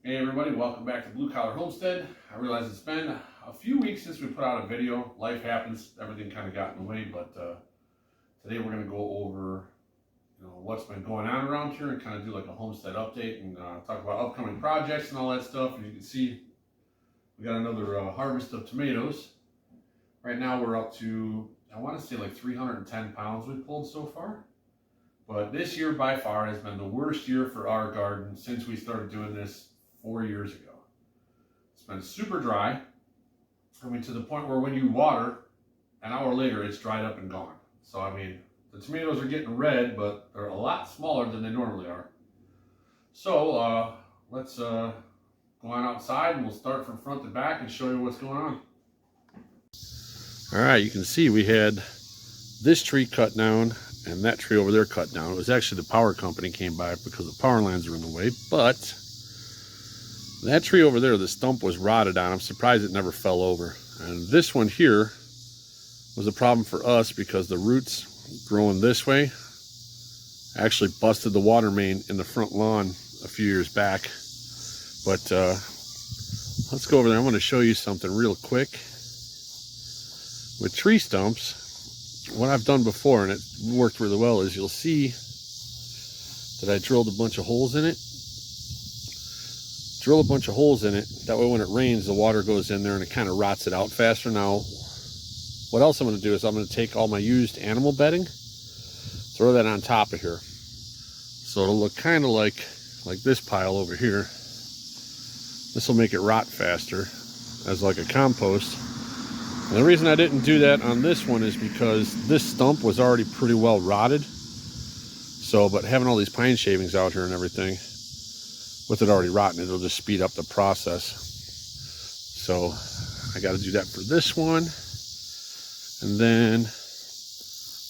Hey everybody, welcome back to Blue Collar Homestead. I realize it's been a few weeks since we put out a video. Life happens, everything kind of got in the way, but today we're going to go over what's been going on around here and kind of do like a homestead update and talk about upcoming projects and all that stuff. As you can see, we got another harvest of tomatoes. Right now we're up to, I want to say like 310 pounds we've pulled so far. But this year by far has been the worst year for our garden since we started doing this 4 years ago. It's been super dry. I mean, to the point where when you water, an hour later, it's dried up and gone. So, I mean, the tomatoes are getting red, but they're a lot smaller than they normally are. So, let's go on outside and we'll start from front to back and show you what's going on. All right, you can see we had this tree cut down and that tree over there cut down. It was actually the power company came by because the power lines are in the way, but that tree over there, the stump was rotted on. I'm surprised it never fell over. And this one here was a problem for us because the roots growing this way actually busted the water main in the front lawn a few years back. But let's go over there. I'm going to show you something real quick. With tree stumps, what I've done before, and it worked really well, is you'll see that I drilled a bunch of holes in it. Drill a bunch of holes in it. That way when it rains, the water goes in there and it kind of rots it out faster. Now, what else I'm going to do is I'm going to take all my used animal bedding, throw that on top of here. So it'll look kind of like this pile over here. This will make it rot faster as like a compost. And the reason I didn't do that on this one is because this stump was already pretty well rotted. So, but having all these pine shavings out here and everything, with it already rotten, it'll just speed up the process. So I got to do that for this one. And then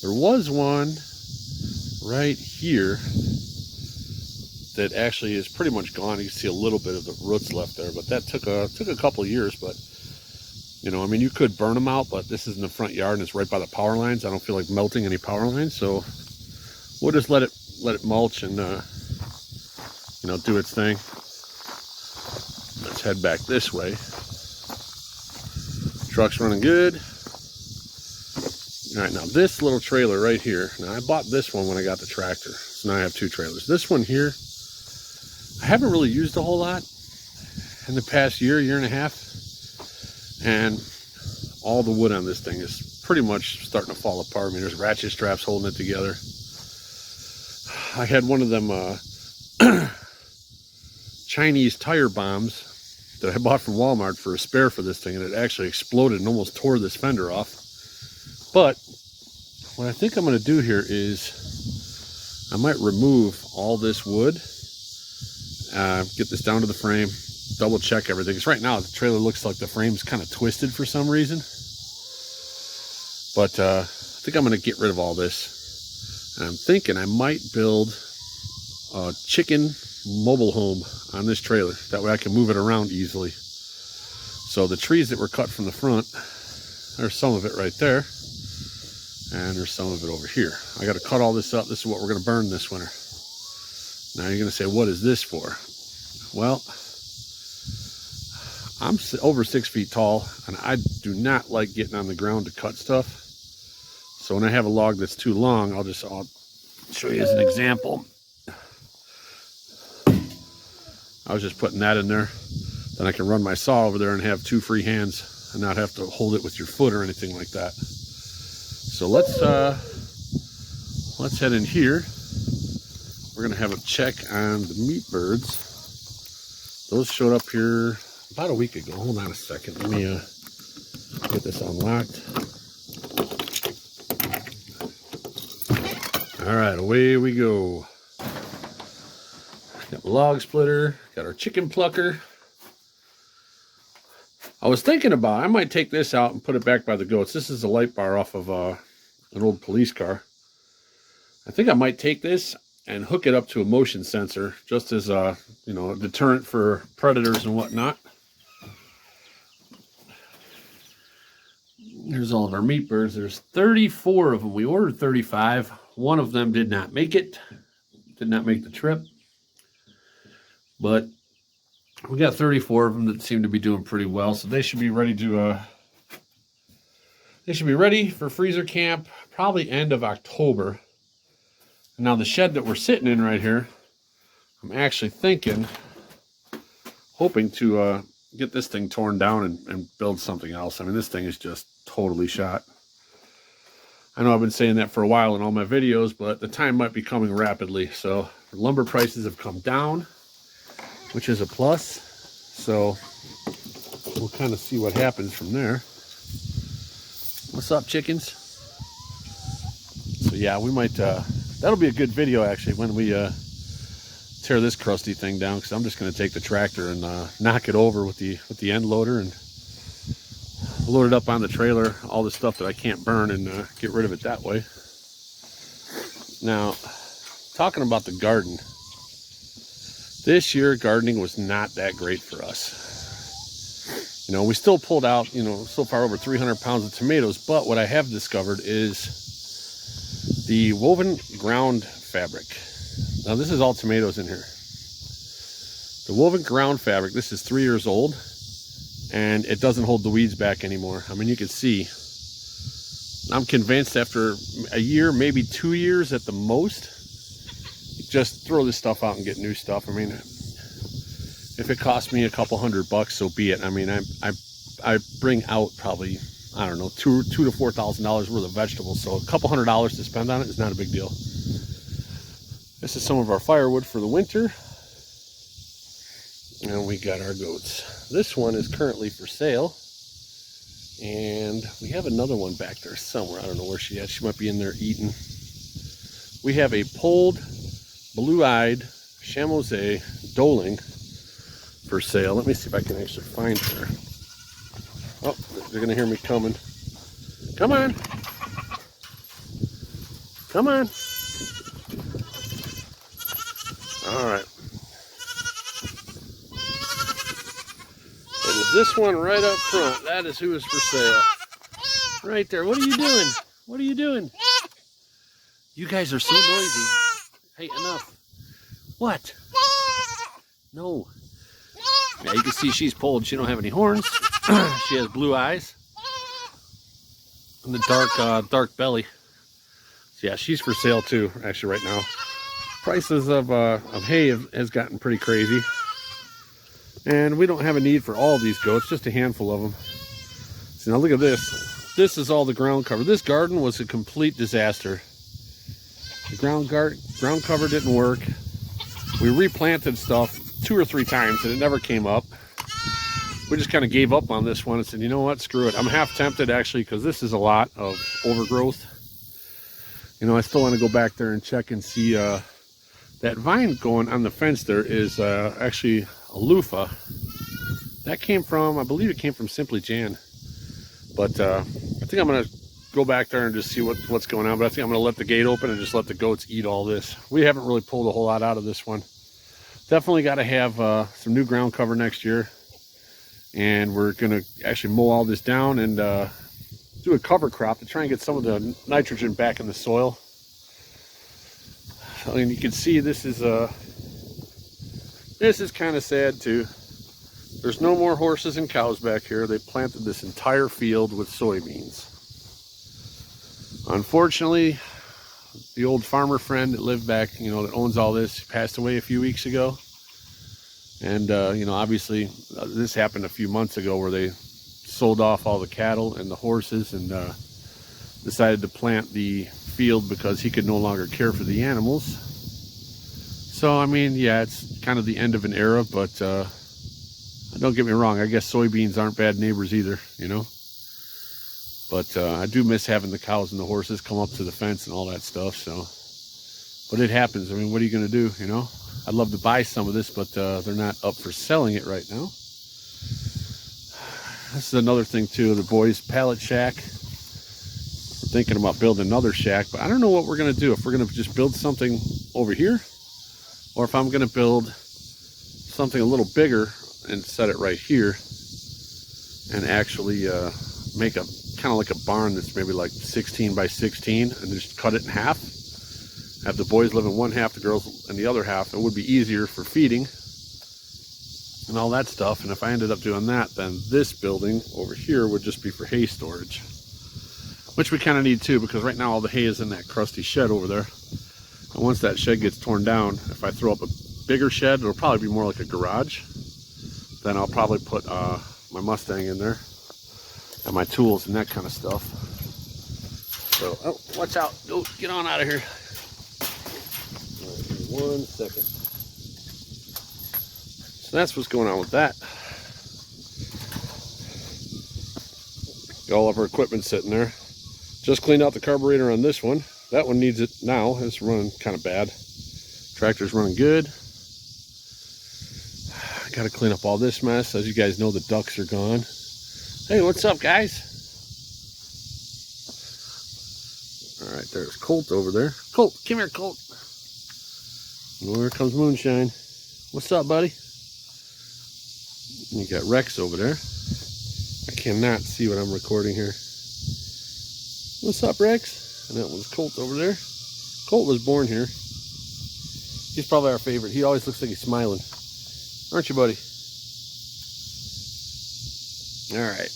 there was one right here that actually is pretty much gone. You can see a little bit of the roots left there, but that took a couple of years. But I mean, you could burn them out, but this is in the front yard and it's right by the power lines. I don't feel like melting any power lines, so we'll just let it mulch and do its thing. Let's head back this way. Truck's running good. All right, now this little trailer right here. Now I bought this one when I got the tractor, so now I have two trailers. This one here, I haven't really used a whole lot in the past year and a half, and all the wood on this thing is pretty much starting to fall apart. I mean, there's ratchet straps holding it together. I had one of them Chinese tire bombs that I bought from Walmart for a spare for this thing, and it actually exploded and almost tore this fender off. But what I think I'm going to do here is I might remove all this wood, get this down to the frame, double check everything, because right now the trailer looks like the frame's kind of twisted for some reason. But I think I'm going to get rid of all this, and I'm thinking I might build a chicken mobile home on this trailer. That way I can move it around easily. So the trees that were cut from the front, there's some of it right there, and there's some of it over here. I got to cut all this up. This is what we're going to burn this winter. Now you're going to say, what is this for? Well, I'm over 6 feet tall, and I do not like getting on the ground to cut stuff. So when I have a log that's too long, I'll show you as an example. I was just putting that in there. Then I can run my saw over there and have two free hands and not have to hold it with your foot or anything like that. So let's head in here. We're gonna have a check on the meat birds. Those showed up here about a week ago. Hold on a second. Let me get this unlocked. All right, away we go. Got the log splitter, got our chicken plucker. I was thinking about, I might take this out and put it back by the goats. This is a light bar off of an old police car. I think I might take this and hook it up to a motion sensor, just as a deterrent for predators and whatnot. Here's all of our meat birds. There's 34 of them. We ordered 35. One of them did not make it. Did not make the trip. But We got 34 of them that seem to be doing pretty well, so they should be ready to for freezer camp probably end of October. Now the shed that we're sitting in right here, I'm actually hoping to get this thing torn down and build something else. I mean, this thing is just totally shot. I know I've been saying that for a while in all my videos, but the time might be coming rapidly. So lumber prices have come down, which is a plus. So we'll kind of see what happens from there. What's up, chickens? So yeah, we might, that'll be a good video actually when we tear this crusty thing down, because I'm just going to take the tractor and knock it over with the end loader and load it up on the trailer, all the stuff that I can't burn, and get rid of it that way. Now, talking about the garden, this year gardening was not that great for us. You know, we still pulled out, you know, so far over 300 pounds of tomatoes, but what I have discovered is the woven ground fabric. Now this is all tomatoes in here. The woven ground fabric, this is 3 years old, and it doesn't hold the weeds back anymore. I mean, you can see, I'm convinced after a year, maybe 2 years at the most, just throw this stuff out and get new stuff. I mean, if it costs me a couple $100, so be it. I mean, I bring out probably, I don't know, $2,000 to $4,000 worth of vegetables, so a couple $100 to spend on it is not a big deal. This is some of our firewood for the winter. And we got our goats. This one is currently for sale. And we have another one back there somewhere. I don't know where she is. She might be in there eating. We have a polled, blue-eyed Chamois doeling for sale. Let me see if I can actually find her. Oh, they're going to hear me coming. Come on. Come on. All right. And this one right up front, that is who is for sale. Right there. What are you doing? What are you doing? You guys are so noisy. Hey, enough. What? No. Yeah, you can see she's polled. She don't have any horns. She has blue eyes. And the dark belly. So yeah, she's for sale too, actually, right now. Prices of hay has gotten pretty crazy. And we don't have a need for all of these goats, just a handful of them. So now look at this. This is all the ground cover. This garden was a complete disaster. The ground cover didn't work. We replanted stuff 2 or 3 times and it never came up. We just kind of gave up on this one and said, you know what, screw it. I'm half tempted actually, because this is a lot of overgrowth. You know, I still want to go back there and check and see that vine going on the fence there is actually a loofah. That came from, I believe it came from Simply Jan. But I think I'm going to go back there and just see what's going on. But I think I'm going to let the gate open and just let the goats eat all this. We haven't really pulled a whole lot out of this one. Definitely got to have some new ground cover next year. And we're going to actually mow all this down and do a cover crop to try and get some of the nitrogen back in the soil. I mean, you can see this is kind of sad too. There's no more horses and cows back here. They planted this entire field with soybeans. Unfortunately, the old farmer friend that lived back, you know, that owns all this, passed away a few weeks ago. And, you know, obviously this happened a few months ago where they sold off all the cattle and the horses and decided to plant the field because he could no longer care for the animals. So, I mean, yeah, it's kind of the end of an era, but don't get me wrong. I guess soybeans aren't bad neighbors either, you know. But I do miss having the cows and the horses come up to the fence and all that stuff, so. But it happens. I mean, what are you going to do, you know? I'd love to buy some of this, but they're not up for selling it right now. This is another thing too, the boys' pallet shack. We're thinking about building another shack, but I don't know what we're going to do. If we're going to just build something over here, or if I'm going to build something a little bigger and set it right here and actually make a kind of like a barn that's maybe like 16 by 16 and just cut it in half. Have the boys live in one half, the girls in the other half. It would be easier for feeding. and all that stuff. And if I ended up doing that, then this building over here would just be for hay storage, which we kind of need too, because right now all the hay is in that crusty shed over there. And once that shed gets torn down, if I throw up a bigger shed, it'll probably be more like a garage. Then I'll probably put my Mustang in there and my tools and that kind of stuff. So, oh, watch out. Oh, get on out of here. All right, 1 second. So that's what's going on with that. Got all of our equipment sitting there. Just cleaned out the carburetor on this one. That one needs it now. It's running kind of bad. Tractor's running good. I got to clean up all this mess. As you guys know, the ducks are gone. Hey, what's up, guys? All right, there's Colt over there. Colt, come here, Colt. And here comes Moonshine. What's up, buddy? And you got Rex over there. I cannot see what I'm recording here. What's up, Rex? And that one's Colt over there. Colt was born here. He's probably our favorite. He always looks like he's smiling. Aren't you, buddy? All right.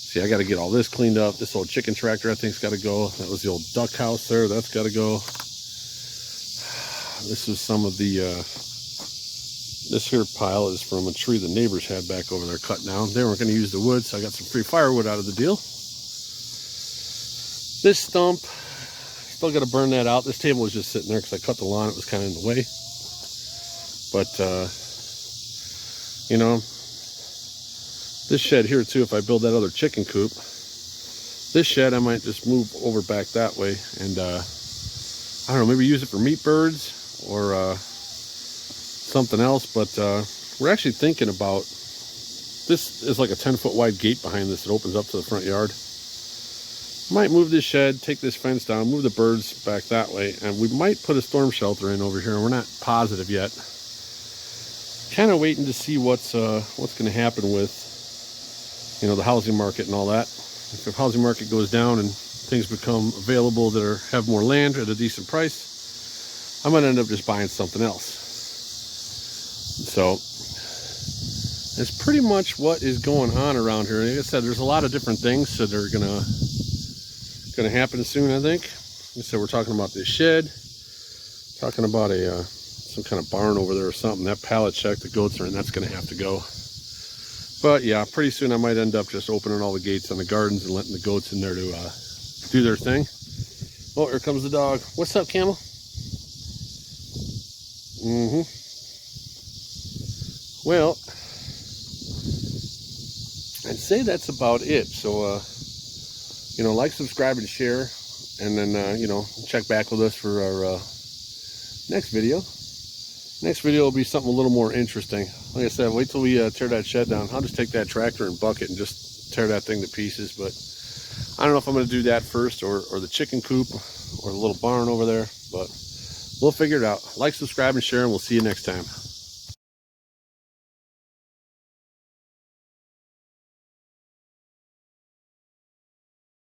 See, I got to get all this cleaned up. This old chicken tractor, I think's got to go. That was the old duck house there. That's got to go. This is some of the, this here pile is from a tree the neighbors had back over there cut down. They weren't going to use the wood, so I got some free firewood out of the deal. This stump, still got to burn that out. This table was just sitting there because I cut the lawn. It was kind of in the way. But, you know, this shed here too, if I build that other chicken coop, this shed I might just move over back that way and, I don't know, maybe use it for meat birds or something else. But we're actually thinking about, this is like a 10-foot wide gate behind this that opens up to the front yard. Might move this shed, take this fence down, move the birds back that way, and we might put a storm shelter in over here. We're not positive yet. Kind of waiting to see what's going to happen with, you know, the housing market and all that. If the housing market goes down and things become available that have more land at a decent price, I might end up just buying something else. So that's pretty much what is going on around here. Like I said, there's a lot of different things that are gonna happen soon, I think. Like I said, we're talking about this shed, talking about a some kind of barn over there or something. That pallet shack the goats are in, that's gonna have to go. But yeah, pretty soon I might end up just opening all the gates on the gardens and letting the goats in there to do their thing. Oh, here comes the dog. What's up, Camel? Well, I'd say that's about it. So, you know, like, subscribe, and share. And then, you know, check back with us for our next video. Next video will be something a little more interesting. Like I said, wait till we tear that shed down. I'll just take that tractor and bucket and just tear that thing to pieces. But I don't know if I'm going to do that first or the chicken coop or the little barn over there. But we'll figure it out. Like, subscribe, and share, and we'll see you next time.